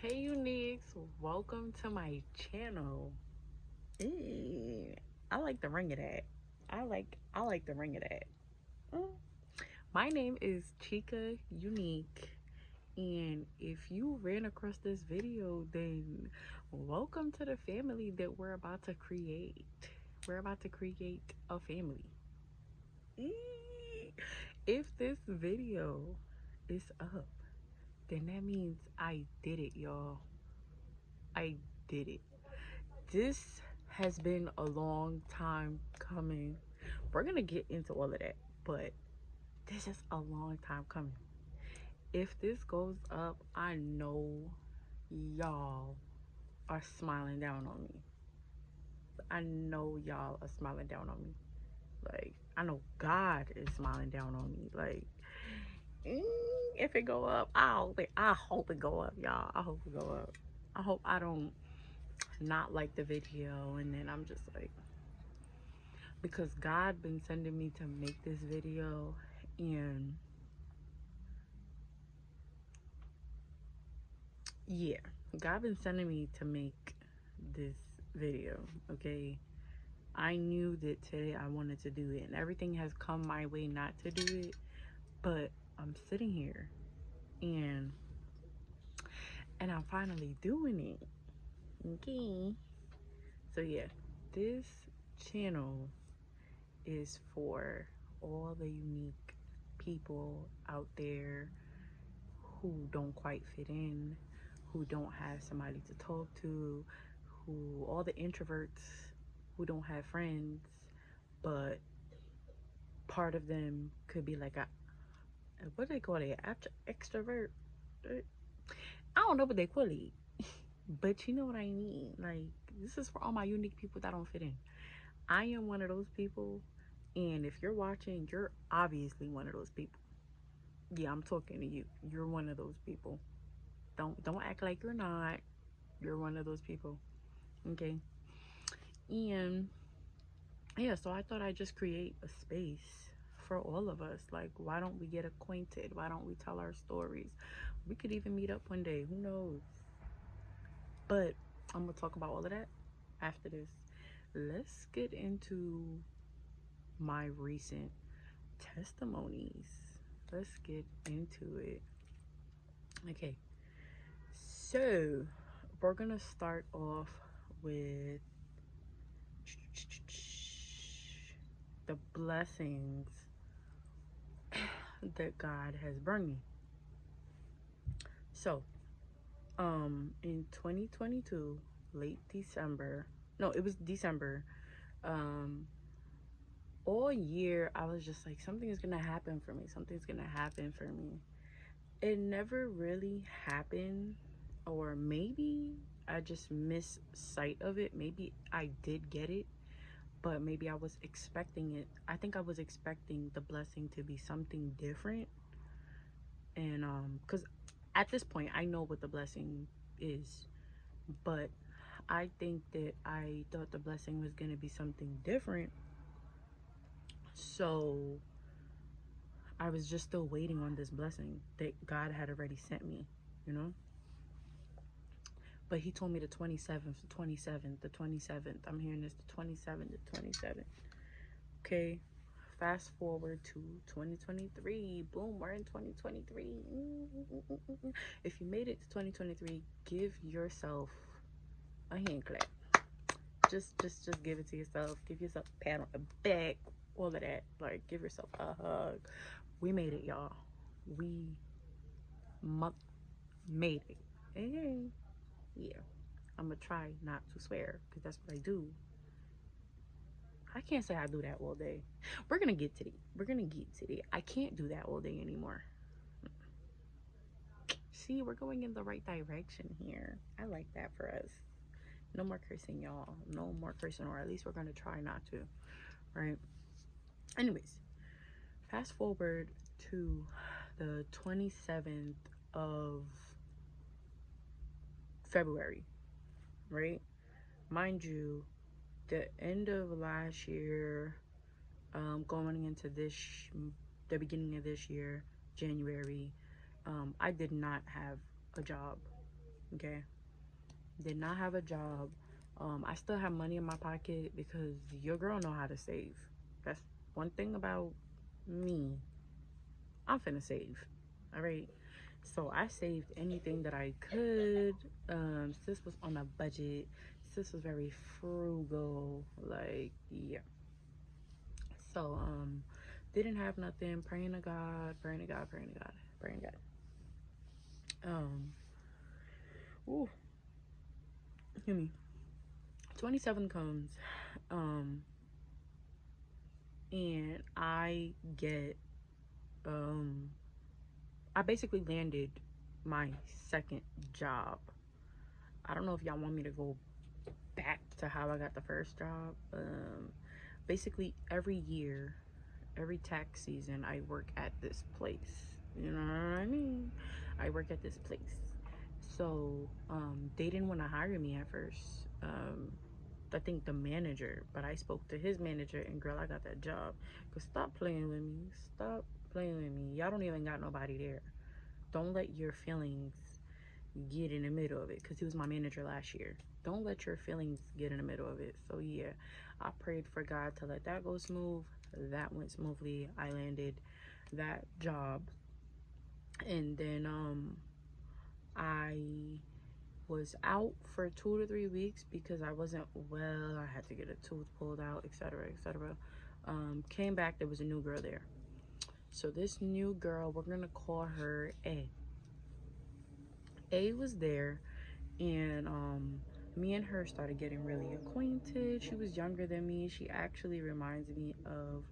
Hey Uniques, welcome to my channel. I like the ring of that. I like the ring of that. Mm. My name is Chiika Unique, and if you ran across this video, then welcome to the family that we're about to create. We're about to create a family. If this video is up, then that means I did it, y'all. I did it. This has been a long time coming. We're gonna get into all of that, but this is a long time coming. If this goes up, I know y'all are smiling down on me. I know y'all are smiling down on me. Like, I know God is smiling down on me. Like, if it go up, I hope it go up, y'all. I hope it go up. I hope I don't not like the video and then I'm just like, because God been sending me to make this video, and yeah, God been sending me to make this video. Okay, I knew that today I wanted to do it, and everything has come my way not to do it, but I'm sitting here and I'm finally doing it. Okay, so yeah, this channel is for all the unique people out there who don't quite fit in, who don't have somebody to talk to, who all the introverts who don't have friends, but part of them could be like a, what do they call it, extrovert. I don't know what they call it, but you know what I mean. Like, this is for all my unique people that don't fit in. I am one of those people, and if you're watching, you're obviously one of those people. Yeah, I'm talking to you. You're one of those people. Don't act like you're not. You're one of those people. Okay. And yeah, so I thought I'd just create a space for all of us. Like, why don't we get acquainted? Why don't we tell our stories? We could even meet up one day. Who knows? But I'm gonna talk about all of that after this. Let's get into my recent testimonies. Let's get into it. Okay. So we're gonna start off with the blessings that God has brought me. So, in 2022, late December, no, it was December, um, all year I was just like, something is gonna happen for me. Something's gonna happen for me. It never really happened, or maybe I just missed sight of it. Maybe I did get it, but maybe I was expecting it. I think I was expecting the blessing to be something different. And because at this point I know what the blessing is, but I think that I thought the blessing was going to be something different. So I was just still waiting on this blessing that God had already sent me, you know. But he told me the 27th, the 27th, the 27th. I'm hearing this, the 27th, the 27th. Okay, fast forward to 2023. Boom, we're in 2023. If you made it to 2023, give yourself a hand clap. Just give it to yourself. Give yourself a pat on the back. All of that. Like, give yourself a hug. We made it, y'all. We made it. Hey, yeah. I'm gonna try not to swear because that's what I do. I can't say I do that all day. We're gonna get to it. We're gonna get to it. I can't do that all day anymore. See, we're going in the right direction here. I like that for us. No more cursing, y'all. No more cursing, or at least we're gonna try not to. Right? Anyways, fast forward to the 27th of February, right? Mind you, the end of last year, going into the beginning of this year, January, I did not have a job. Okay, did not have a job. I still have money in my pocket because your girl know how to save. That's one thing about me. I'm finna save. All right. So I saved anything that I could. Sis was on a budget. Sis was very frugal. Like, yeah. So, didn't have nothing. Praying to God, praying to God, praying to God, praying to God. Um, ooh, hear me. 27 comes. Um, and um, I basically landed my second job. I don't know if y'all want me to go back to how I got the first job. Basically, every year, every tax season, I work at this place. You know what I mean? I work at this place. So, they didn't want to hire me at first. I think the manager, but I spoke to his manager, and girl, I got that job. Cause stop playing with me. Stop playing with me. Y'all don't even got nobody there. Don't let your feelings get in the middle of it, because he was my manager last year. Don't let your feelings get in the middle of it. So yeah, I prayed for God to let that go smooth. That went smoothly. I landed that job, and then I was out for 2 to 3 weeks because I wasn't well. I had to get a tooth pulled out, etc., etc. Came back, there was a new girl there. So this new girl, we're gonna call her A. A was there, and me and her started getting really acquainted. She was younger than me. She actually reminds me of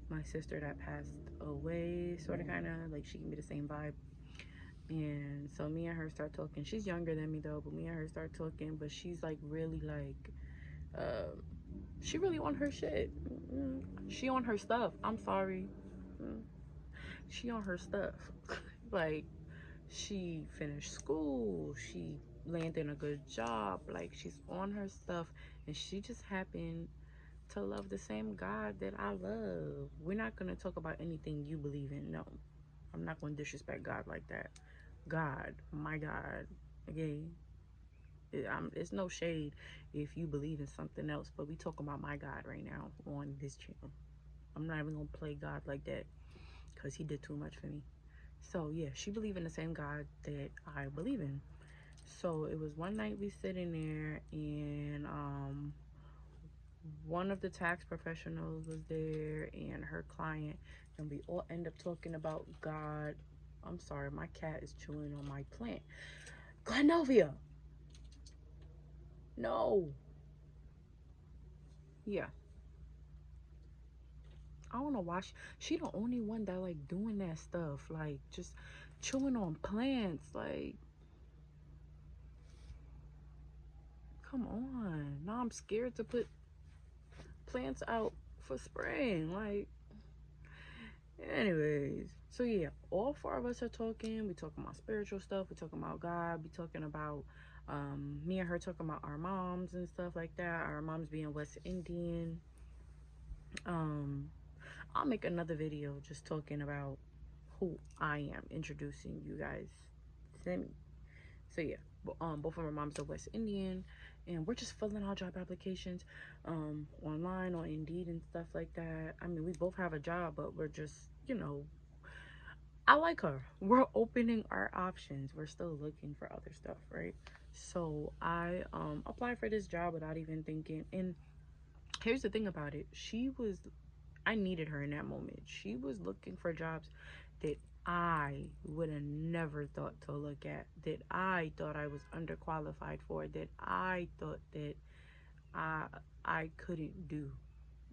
my sister that passed away, sort of, kind of like, she can be the same vibe. And so me and her start talking. She's younger than me though, but me and her start talking. But she's like really like, um, she really on her shit. She on her stuff. I'm sorry. Mm, she on her stuff. Like, she finished school. She landed a good job. Like, she's on her stuff, and she just happened to love the same God that I love. We're not gonna talk about anything you believe in. No, I'm not gonna disrespect God like that. God, my God. Okay, it's no shade if you believe in something else, but we talking about my God right now on this channel. I'm not even gonna play God like that because he did too much for me. So yeah, she believed in the same God that I believe in. So it was one night we sitting there, and one of the tax professionals was there and her client, and we all end up talking about God. I'm sorry, my cat is chewing on my plant. Glenovia. No. Yeah. I don't know why she the only one that like doing that stuff, like just chewing on plants. Like, come on. Now I'm scared to put plants out for spring. Like, anyways. So yeah, all four of us are talking. We talking about spiritual stuff. We talking about God. We talking about me and her talking about our moms and stuff like that. Our moms being West Indian. Um, I'll make another video just talking about who I am, introducing you guys to me. So yeah, both of our moms are West Indian, and we're just filling out job applications online on Indeed and stuff like that. I mean, we both have a job, but we're just, I like her. We're opening our options. We're still looking for other stuff, right? So I applied for this job without even thinking. And here's the thing about it. I needed her in that moment. She was looking for jobs that I would have never thought to look at, that I thought I was underqualified for, that I thought that I I couldn't do,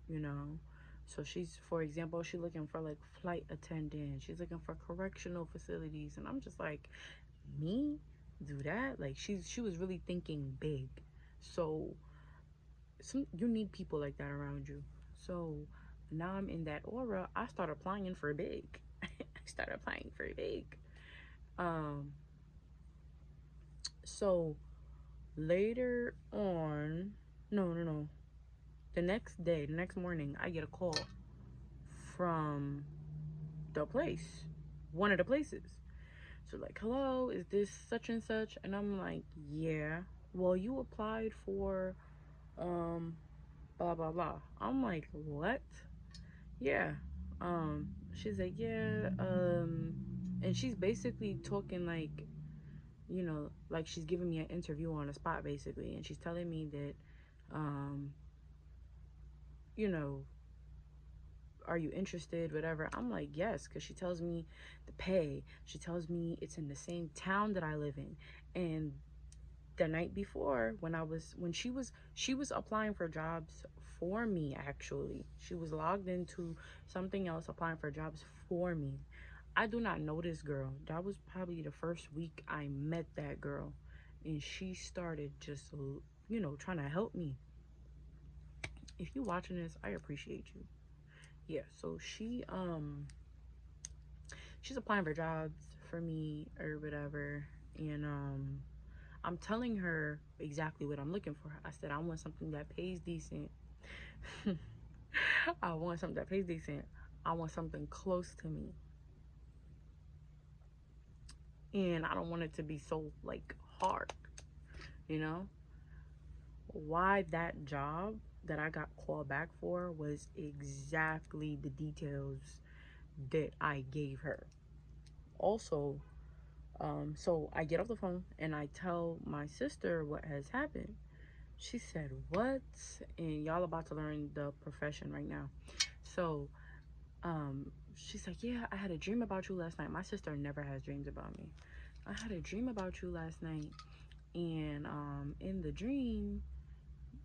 you know. So she's, for example, she's looking for like flight attendant. She's looking for correctional facilities, and I'm just like, me do that? Like, she was really thinking big. So you need people like that around you. So now I'm in that aura. I start applying for big. I start applying for big. Um, so later on, no. The next day, the next morning, I get a call from the place, one of the places. So like, hello, is this such and such? And I'm like, yeah. Well, you applied for um blah blah blah. I'm like, what? Yeah. She's like, yeah, and she's basically talking like, like she's giving me an interview on the spot basically, and she's telling me that, um, you know, are you interested, whatever. I'm like, yes, because she tells me the pay. She tells me it's in the same town that I live in. And the night before, when she was applying for jobs for me, actually. She was logged into something else applying for jobs for me. I do not know this girl. That was probably the first week I met that girl. And she started just, trying to help me. If you watching this, I appreciate you. Yeah, so she's applying for jobs for me or whatever. And I'm telling her exactly what I'm looking for. I said I want something that pays decent. I want something that pays decent. I want something close to me. And I don't want it to be so like hard, you know? Why that job that I got called back for was exactly the details that I gave her. Also, so I get off the phone and I tell my sister what has happened. She said, what? And y'all about to learn the profession right now. So, she's like, yeah, I had a dream about you last night. My sister never has dreams about me. I had a dream about you last night. And in the dream,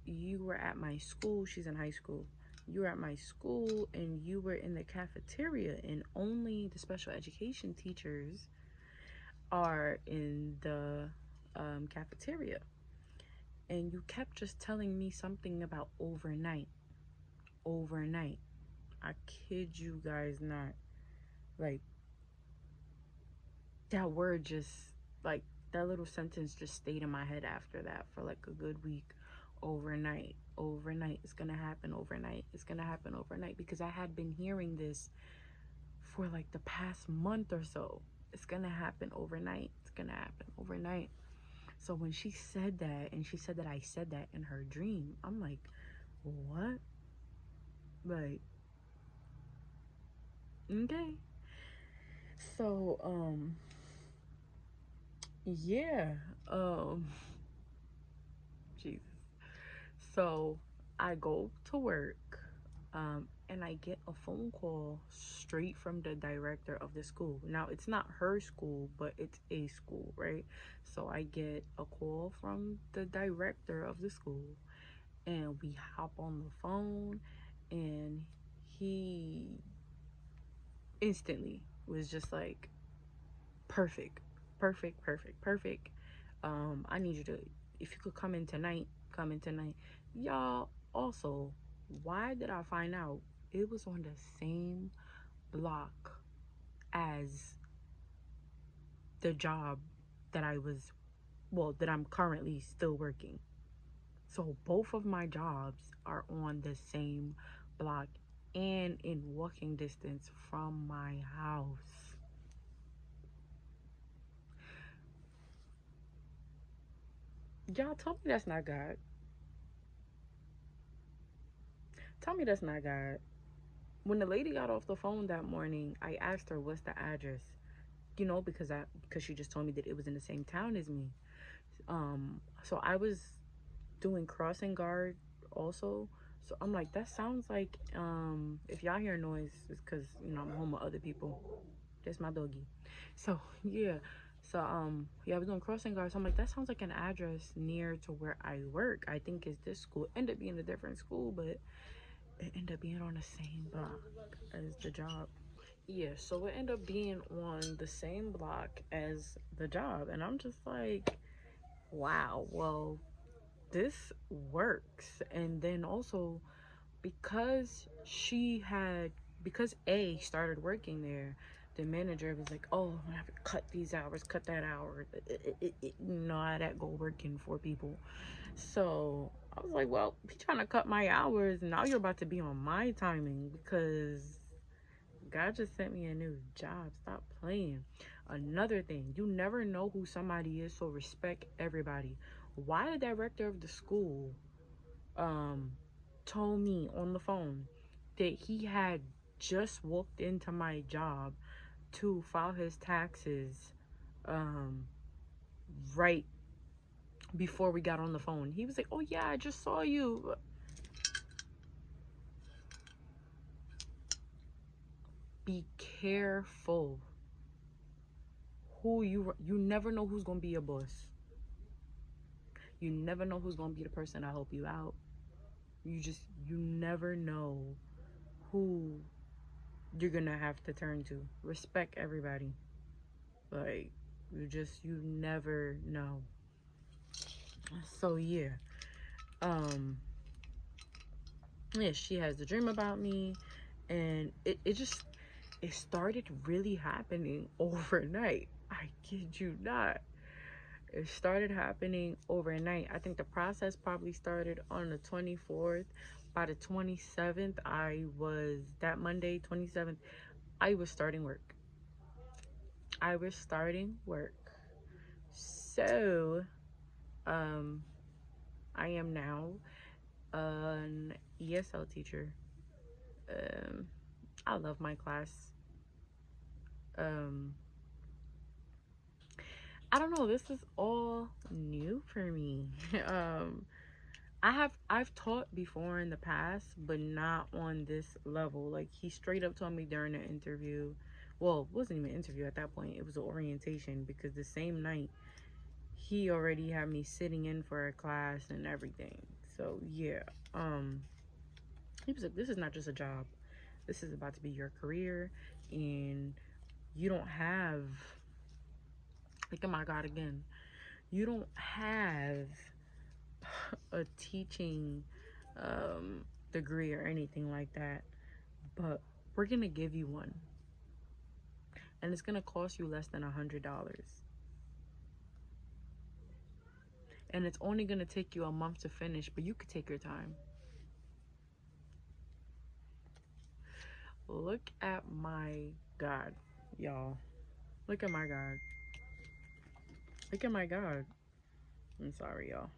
you were at my school. She's in high school. You were at my school and you were in the cafeteria, and only the special education teachers are in the cafeteria. And you kept just telling me something about overnight. Overnight. I kid you guys not. Like, that word just, like, that little sentence just stayed in my head after that for like a good week. Overnight. Overnight. It's gonna happen overnight. It's gonna happen overnight. Because I had been hearing this for like the past month or so. It's gonna happen overnight. It's gonna happen overnight. So when she said that, and she said that I said that in her dream, I'm like, what? Like, okay. So, yeah. Um, Jesus. So I go to work, and I get a phone call straight from the director of the school. Now, it's not her school, but it's a school, right? So I get a call from the director of the school, and we hop on the phone, and he instantly was just like, perfect, perfect, perfect, perfect. I need you to, if you could come in tonight, come in tonight. Y'all, also, why did I find out it was on the same block as the job that I was, well, that I'm currently still working? So both of my jobs are on the same block and in walking distance from my house. Y'all, tell me that's not God. Tell me that's not God. When the lady got off the phone that morning, I asked her what's the address. Because she just told me that it was in the same town as me. So I was doing crossing guard also. So I'm like, that sounds like, if y'all hear noise, it's because I'm home with other people. That's my doggy. So yeah. So yeah, I was doing crossing guard. So I'm like, that sounds like an address near to where I work. I think it's this school. Ended up being a different school, but it ended up being on the same block as the job. Yeah, so it ended up being on the same block as the job. And I'm just like, wow, well, this works. And then also, because because A started working there, the manager was like, oh, I'm gonna have to cut these hours, cut that hour. How that go working for people. So I was like, well, if you're trying to cut my hours, now you're about to be on my timing because God just sent me a new job. Stop playing. Another thing, you never know who somebody is, so respect everybody. Why the director of the school um told me on the phone that he had just walked into my job to file his taxes um right before we got on the phone. He was like, "Oh yeah, I just saw you." Be careful who you never know who's going to be your boss. You never know who's going to be the person to help you out. You never know who you're going to have to turn to. Respect everybody. Like, you never know. So yeah. Um yeah, she has a dream about me, and it started really happening overnight. I kid you not. It started happening overnight. I think the process probably started on the 24th. By the 27th, that Monday, 27th, I was starting work. I was starting work. So, um, I am now an ESL teacher. Um, I love my class. Um, I don't know. This is all new for me. um, I've taught before in the past, but not on this level. Like, he straight up told me during the interview. Well, it wasn't even an interview at that point. It was an orientation, because the same night he already had me sitting in for a class and everything. So yeah, um, he was like, "This is not just a job. This is about to be your career, and you don't have, like, oh my God, again, you don't have a teaching degree or anything like that, but we're gonna give you one, and it's gonna cost you less than $100, and it's only gonna take you a month to finish, but you could take your time." Look at my God, y'all. Look at my God. Look at my God. I'm sorry, y'all.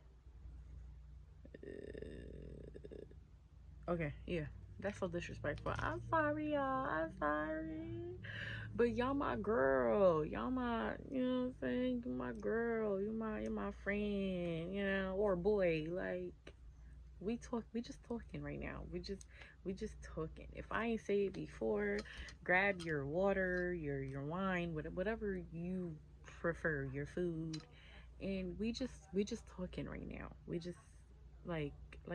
Okay, yeah. That's so disrespectful. I'm sorry, y'all. I'm sorry. But y'all my girl. Y'all my, you know what I'm saying? You my girl. You're my friend, or boy. Like, we just talking right now. We just talking. If I ain't say it before, grab your water, your wine, whatever you prefer, your food, and we just talking right now. We just, like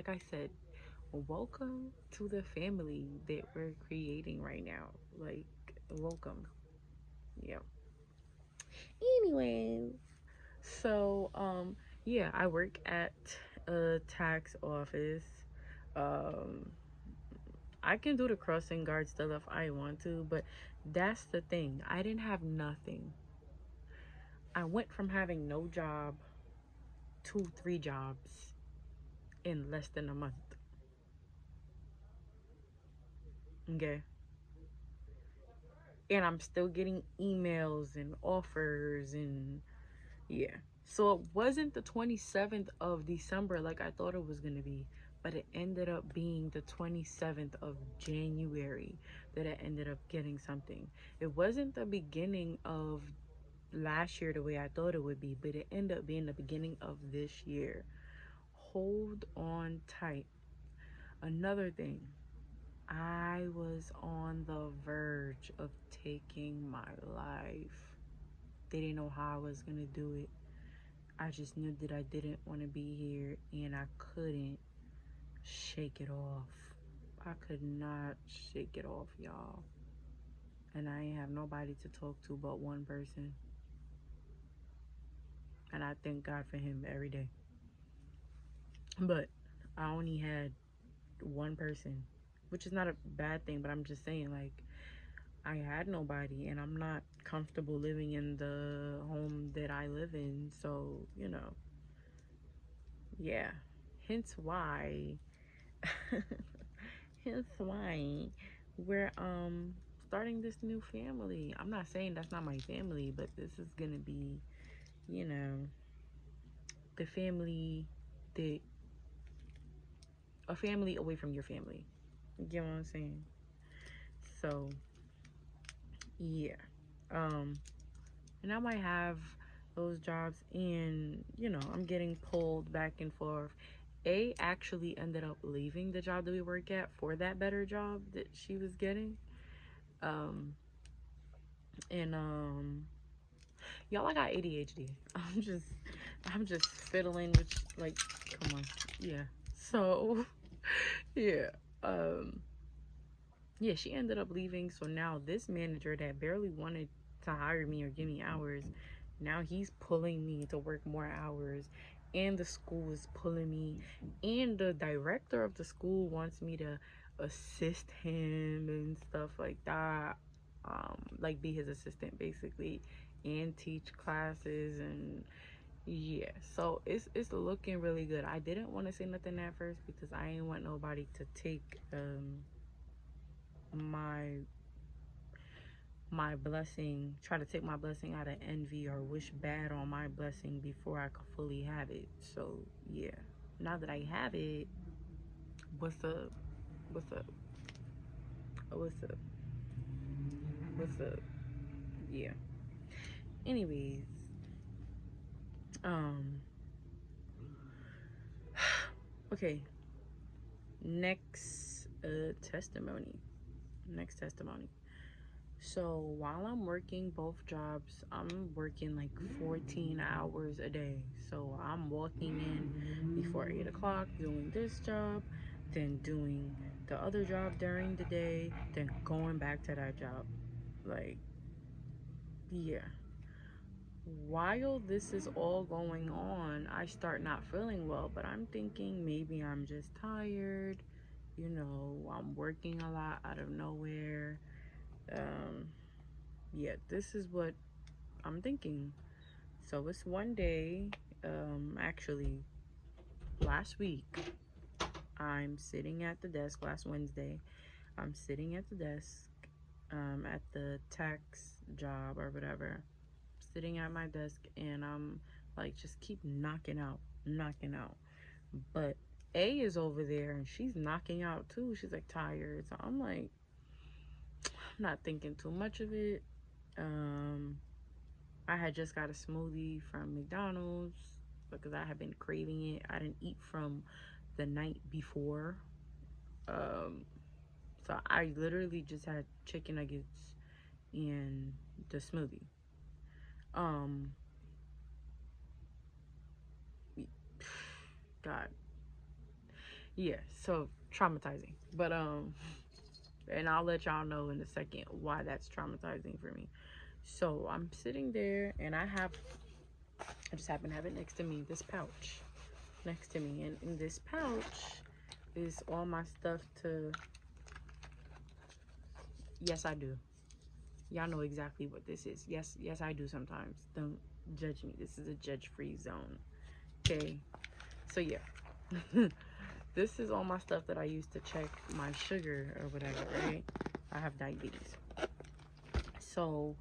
I said, welcome to the family that we're creating right now. Like, welcome. Yeah. Anyways, so yeah, I work at a tax office. Um I can do the crossing guard stuff if I want to, but that's the thing. I didn't have nothing. I went from having no job to 3 jobs in less than a month. Okay. And I'm still getting emails and offers, and yeah. So it wasn't the 27th of December like I thought it was going to be, but it ended up being the 27th of January that I ended up getting something. It wasn't the beginning of last year the way I thought it would be, but it ended up being the beginning of this year. Hold on tight. Another thing, I was on the verge of taking my life. They didn't know how I was going to do it. I just knew that I didn't want to be here, and I couldn't shake it off. I could not shake it off, y'all. And I ain't have nobody to talk to but one person. And I thank God for him every day. But I only had one person, which is not a bad thing, but I'm just saying, like, I had nobody, and I'm not comfortable living in the home that I live in. So, yeah. Hence why, hence why we're starting this new family. I'm not saying that's not my family, but this is gonna be, you know, the family that a family away from your family. You get what I'm saying? So yeah. Um, and I might have those jobs, and I'm getting pulled back and forth. A actually ended up leaving the job that we work at for that better job that she was getting. Um, and y'all, I got ADHD. I'm just fiddling with, like, come on, yeah. So yeah, um, yeah, she ended up leaving. So now this manager that barely wanted to hire me or give me hours, now he's pulling me to work more hours, and the school is pulling me, and the director of the school wants me to assist him and stuff like that, like be his assistant basically, and teach classes. And yeah, so it's looking really good. I didn't want to say nothing at first because I didn't want nobody to take my blessing, try to take my blessing out of envy or wish bad on my blessing before I could fully have it. So yeah, now that I have it, what's up? What's up? What's up? What's up? Yeah. Anyways, um, okay. Next testimony. Next testimony. So while I'm working both jobs, I'm working like 14 hours a day. So I'm walking in before 8 o'clock, doing this job, then doing the other job during the day, then going back to that job. Like, yeah. While this is all going on, I start not feeling well, but I'm thinking maybe I'm just tired. I'm working a lot out of nowhere. Um, yeah, this is what I'm thinking. So it's one day, actually, last week, I'm sitting at the desk, last Wednesday, I'm sitting at the desk, at the tax job or whatever, sitting at my desk, and I'm like, just keep knocking out, knocking out. But A is over there, and she's knocking out too. She's like tired. So I'm like, I'm not thinking too much of it. Um, I had just got a smoothie from McDonald's because I had been craving it. I didn't eat from the night before. Um, so I literally just had chicken nuggets and the smoothie. Um, God. Yeah, so traumatizing. But and I'll let y'all know in a second why that's traumatizing for me. So I'm sitting there, and I just happen to have it next to me, this pouch next to me. And in this pouch is all my stuff to, yes, I do. Y'all know exactly what this is. Yes, yes, I do sometimes. Don't judge me. This is a judge-free zone. Okay? So, yeah. This is all my stuff that I use to check my sugar or whatever, right? I have diabetes. So,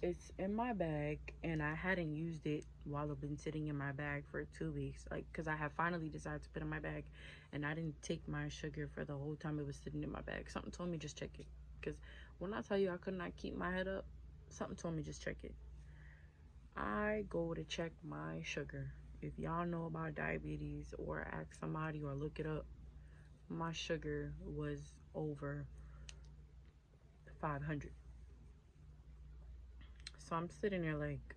it's in my bag, and I hadn't used it while it's been sitting in my bag for 2 weeks. Like, because I have finally decided to put it in my bag, and I didn't take my sugar for the whole time it was sitting in my bag. Something told me just check it. Because when I tell you I could not keep my head up, something told me just check it. I go to check my sugar. If y'all know about diabetes, or ask somebody or look it up, my sugar was over 500. So I'm sitting there like,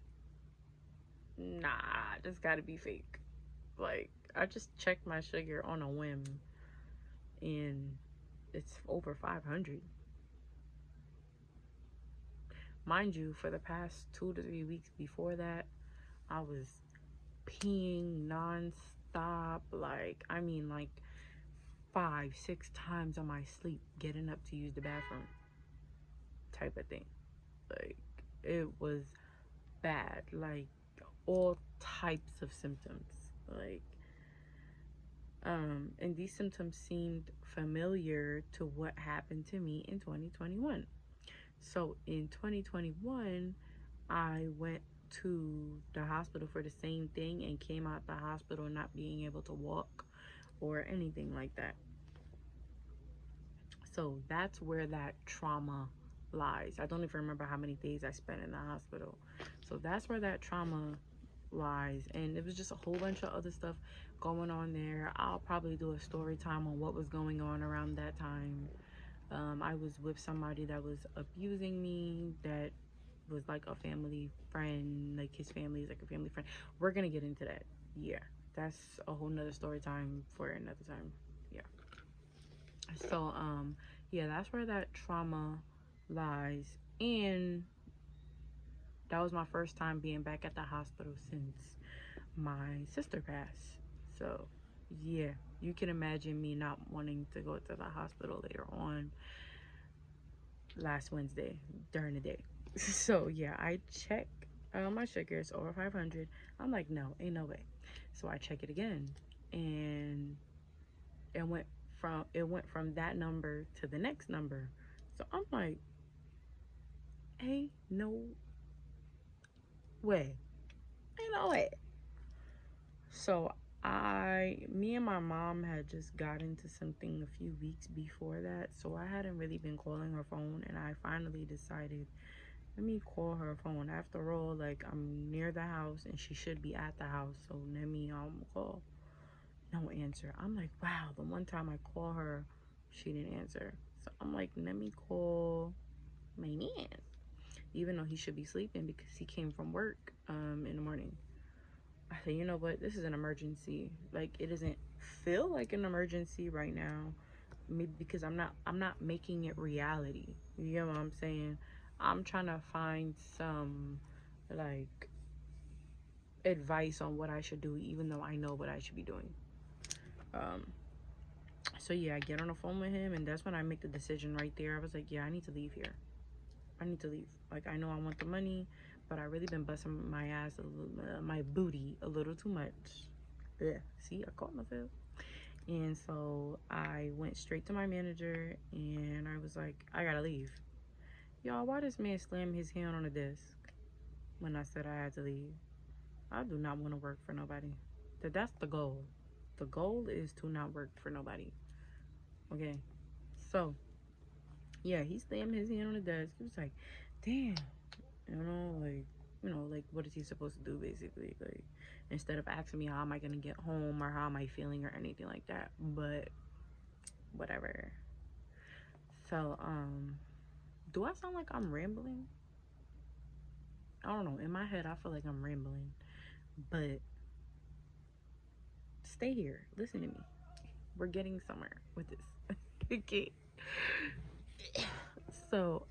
nah, this gotta be fake. Like, I just checked my sugar on a whim, and it's over 500. Mind you, for the past 2 to 3 weeks before that, I was peeing non-stop. Like, I mean, like 5, 6 times on my sleep, getting up to use the bathroom type of thing. Like, it was bad. Like, all types of symptoms. Like, and these symptoms seemed familiar to what happened to me in 2021. So in 2021, I went to the hospital for the same thing and came out the hospital not being able to walk or anything like that. So that's where that trauma lies. I don't even remember how many days I spent in the hospital. So that's where that trauma lies. And it was just a whole bunch of other stuff going on there. I'll probably do a story time on what was going on around that time. I was with somebody that was abusing me, that was like a family friend, like his family is like a family friend. We're gonna get into that. Yeah, that's a whole nother story time for another time. Yeah. So yeah, that's where that trauma lies. And that was my first time being back at the hospital since my sister passed. So yeah, you can imagine me not wanting to go to the hospital later on last Wednesday during the day. So yeah, I check my sugar is over 500. I'm like, no, ain't no way. So I check it again, and it went from that number to the next number. So I'm like, ain't no way, ain't no way. So me and my mom had just got into something a few weeks before that, so I hadn't really been calling her phone, and I finally decided, let me call her phone. After all, like, I'm near the house and she should be at the house, so let me call. No answer. I'm like, wow, the one time I call her, she didn't answer. So I'm like, let me call my man, even though he should be sleeping because he came from work in the morning. I said, you know what, this is an emergency. Like, it doesn't feel like an emergency right now, maybe because I'm not making it reality. You know what I'm saying? I'm trying to find some, like, advice on what I should do, even though I know what I should be doing. um so yeah, I get on the phone with him, and that's when I make the decision right there. I was like, yeah, I need to leave here. I need to leave. Like, I know I want the money, but I really been busting my ass my booty a little too much. Yeah, see, I caught myself. And so I went straight to my manager and I was like, I gotta leave. Y'all, why this man slammed his hand on the desk when I said I had to leave? I do not want to work for nobody. That's the goal. The goal is to not work for nobody. Okay. So yeah, he slammed his hand on the desk. He was like, damn, like what is he supposed to do basically? Like, instead of asking me how am I gonna get home or how am I feeling or anything like that. But whatever. So do I sound like I'm rambling? I don't know. In my head I feel like I'm rambling. But stay here. Listen to me. We're getting somewhere with this. Okay. So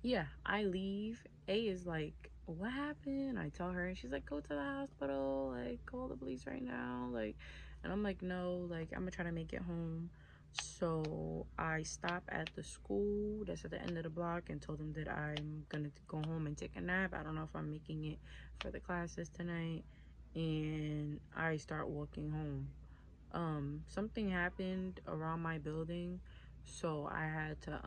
yeah, I leave. A is like, what happened? I tell her, and she's like, go to the hospital, like, call the police right now, like, and I'm like, no, like, I'm gonna try to make it home. So I stop at the school that's at the end of the block and told them that I'm gonna go home and take a nap. I don't know if I'm making it for the classes tonight, and I start walking home. Something happened around my building, so I had to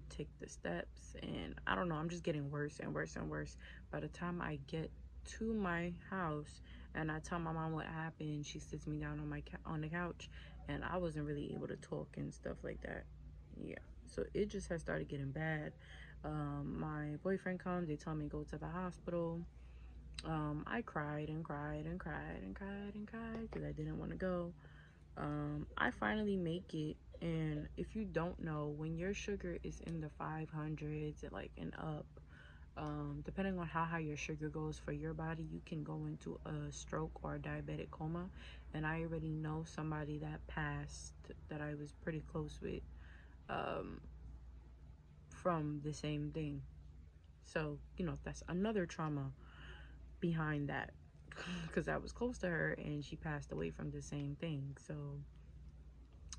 take the steps, and I don't know, I'm just getting worse and worse and worse. By the time I get to my house and I tell my mom what happened, she sits me down on on the couch, and I wasn't really able to talk and stuff like that. Yeah, so it just has started getting bad. My boyfriend comes, they tell me to go to the hospital. I cried and cried and cried and cried and cried because I didn't want to go. I finally make it, and if you don't know, when your sugar is in the 500s, like, and up, depending on how high your sugar goes for your body, you can go into a stroke or a diabetic coma. And I already know somebody that passed that I was pretty close with, um, from the same thing. So, that's another trauma behind that, because I was close to her and she passed away from the same thing. So,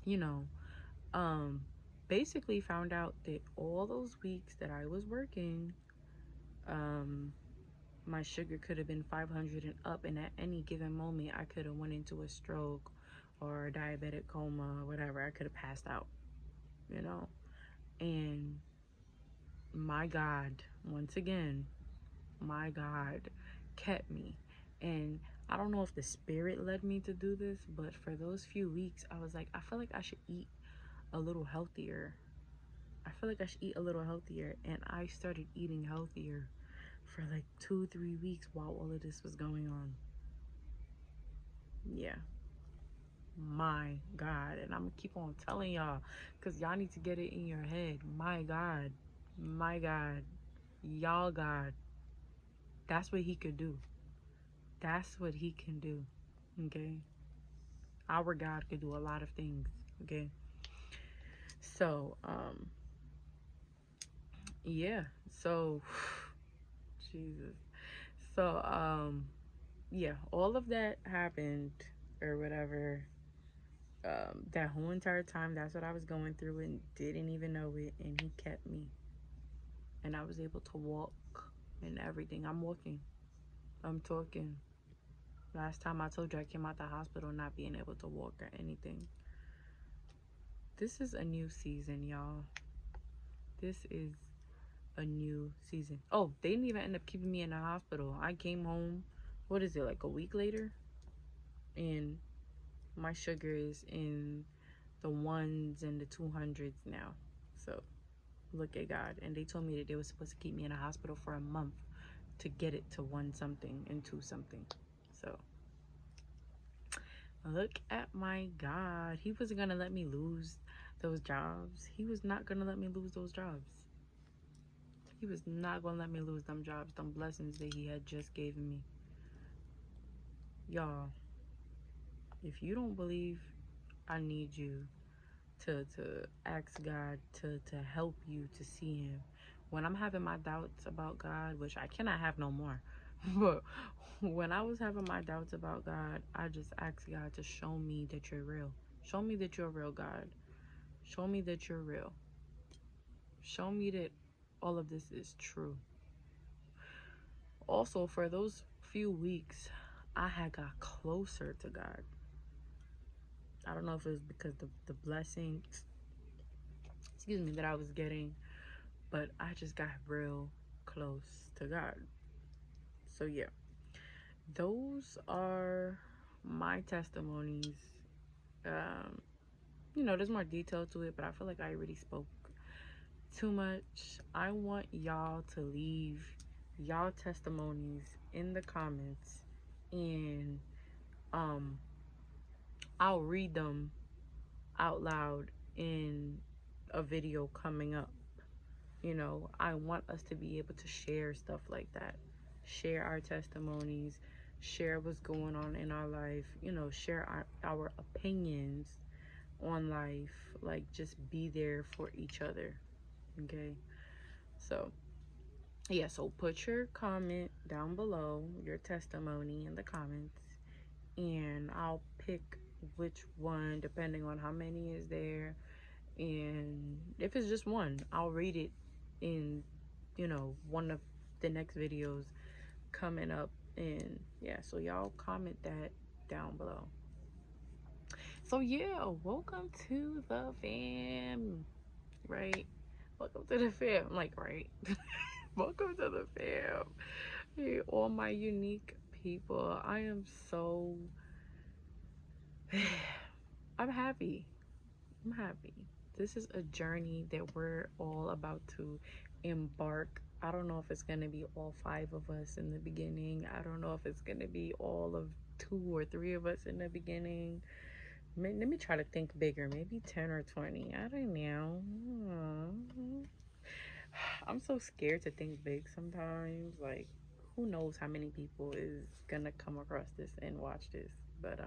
you know, um basically found out that all those weeks that I was working, um my sugar could have been 500 and up, and at any given moment I could have went into a stroke or a diabetic coma or whatever. I could have passed out, you know. And my God, once again, my God kept me. And I don't know if the spirit led me to do this, but for those few weeks, I was like, I feel like I should eat a little healthier. I feel like I should eat a little healthier. And I started eating healthier for like 2, 3 weeks while all of this was going on. Yeah. My God. And I'm gonna keep on telling y'all, because y'all need to get it in your head. My God. My God. Y'all God. That's what he could do. That's what he can do. Okay. Our God could do a lot of things. Okay. So, yeah. So, Jesus. So, yeah, all of that happened or whatever. That whole entire time, that's what I was going through and didn't even know it. And he kept me. And I was able to walk and everything. I'm walking. I'm talking. Last time I told you I came out the hospital not being able to walk or anything. This is a new season, y'all. This is a new season. Oh, they didn't even end up keeping me in the hospital. I came home, what is it, like a week later? And my sugar is in the ones and the 200s now. So look at God. And they told me that they were supposed to keep me in a hospital for a month to get it to 1 something and 2 something. So look at my God. He wasn't gonna let me lose those jobs. He was not gonna let me lose those jobs. He was not gonna let me lose them jobs, them blessings that he had just given me. Y'all, if you don't believe, I need you to ask God to help you to see him. When I'm having my doubts about God, which I cannot have no more, but when I was having my doubts about God, I just asked God to show me that you're real. Show me that you're real, God. Show me that you're real. Show me that all of this is true. Also, for those few weeks, I had got closer to God. I don't know if it was because the blessings, excuse me, that I was getting, but I just got real close to God. So yeah, those are my testimonies. Um, there's more detail to it, but I feel like I already spoke too much. I want y'all to leave y'all testimonies in the comments, and I'll read them out loud in a video coming up. I want us to be able to share stuff like that, share our testimonies, share what's going on in our life, share our opinions on life, like just be there for each other. Okay. So yeah, so put your comment down below, your testimony in the comments, and I'll pick which one depending on how many is there. And if it's just one, I'll read it in one of the next videos coming up. And yeah, so y'all comment that down below. So yeah, welcome to the fam, right? Welcome to the fam. I'm like, right. Welcome to the fam. Hey, all my unique people. I am so I'm happy. I'm happy. This is a journey that we're all about to embark. I don't know if it's going to be all 5 of us in the beginning. I don't know if it's going to be all of 2 or 3 of us in the beginning. Let me try to think bigger. Maybe 10 or 20. I don't know. I'm so scared to think big sometimes. Like, who knows how many people is going to come across this and watch this. But,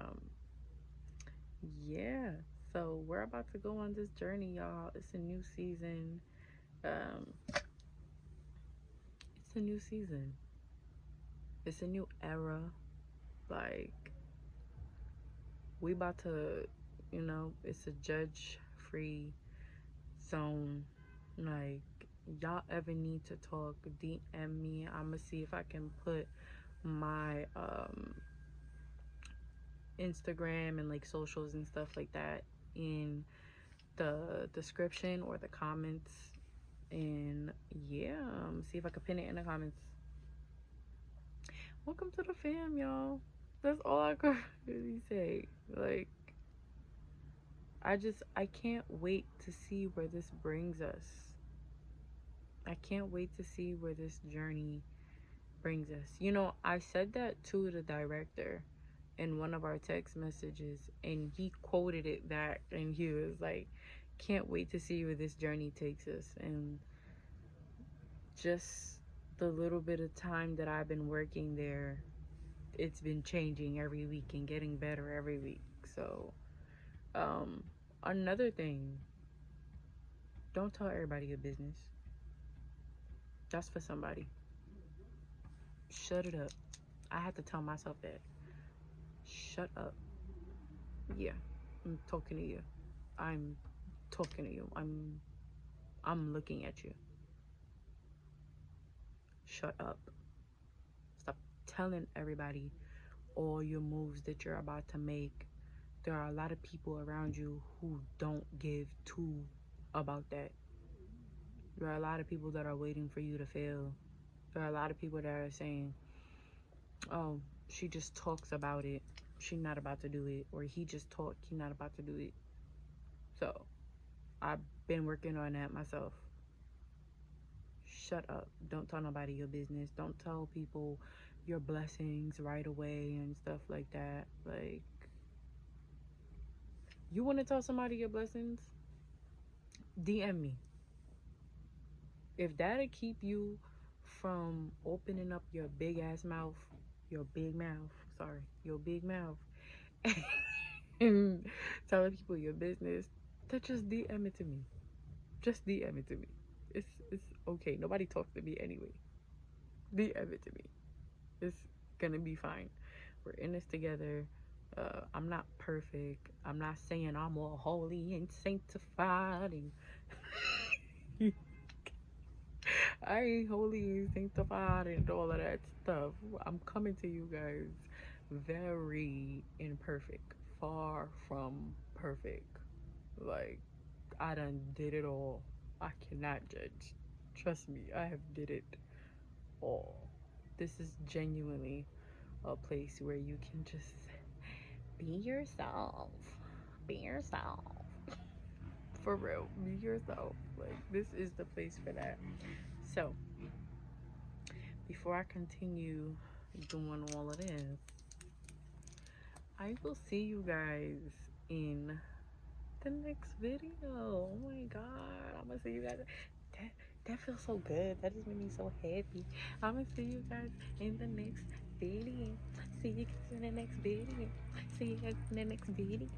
yeah. So we're about to go on this journey, y'all. It's a new season. It's a new season. It's a new era. Like, we about to, it's a judge-free zone. Like, y'all ever need to talk, DM me. I'ma see if I can put my Instagram and like socials and stuff like that in the description or the comments. And yeah, see if I can pin it in the comments. Welcome to the fam, y'all. That's all I could really say. Like, I can't wait to see where this brings us. I can't wait to see where this journey brings us. You know, I said that to the director in one of our text messages, and he quoted it back, and he was like, can't wait to see where this journey takes us. And just the little bit of time that I've been working there, it's been changing every week and getting better every week. So, um, another thing, don't tell everybody your business. That's for somebody. Shut it up. I had to tell myself that. Shut up. Yeah, I'm talking to you. I'm talking to you. I'm looking at you. Shut up. Stop telling everybody all your moves that you're about to make. There are a lot of people around you who don't give two about that. There are a lot of people that are waiting for you to fail. There are a lot of people that are saying, oh, she just talks about it. She's not about to do it. Or he just talked. He's not about to do it. So I've been working on that myself. Shut up. Don't tell nobody your business. Don't tell people your blessings right away and stuff like that. Like, you want to tell somebody your blessings? DM me. If that'll keep you from opening up your big ass mouth, your big mouth, and telling people your business, then just DM it to me. Just DM it to me. It's okay. Nobody talks to me anyway. DM it to me. It's gonna be fine. We're in this together. I'm not perfect. I'm not saying I'm all holy and sanctified and I ain't holy and sanctified and all of that stuff. I'm coming to you guys very imperfect, far from perfect. Like, I done did it all. I cannot judge. Trust me, I have did it all. This is genuinely a place where you can just be yourself. Be yourself. For real. Be yourself. Like, this is the place for that. So, before I continue doing all of this, I will see you guys in the next video. Oh my god. I'm gonna see you guys. That feels so good. That just made me so happy. I'm gonna see you guys in the next video. See you guys in the next video. See you guys in the next video.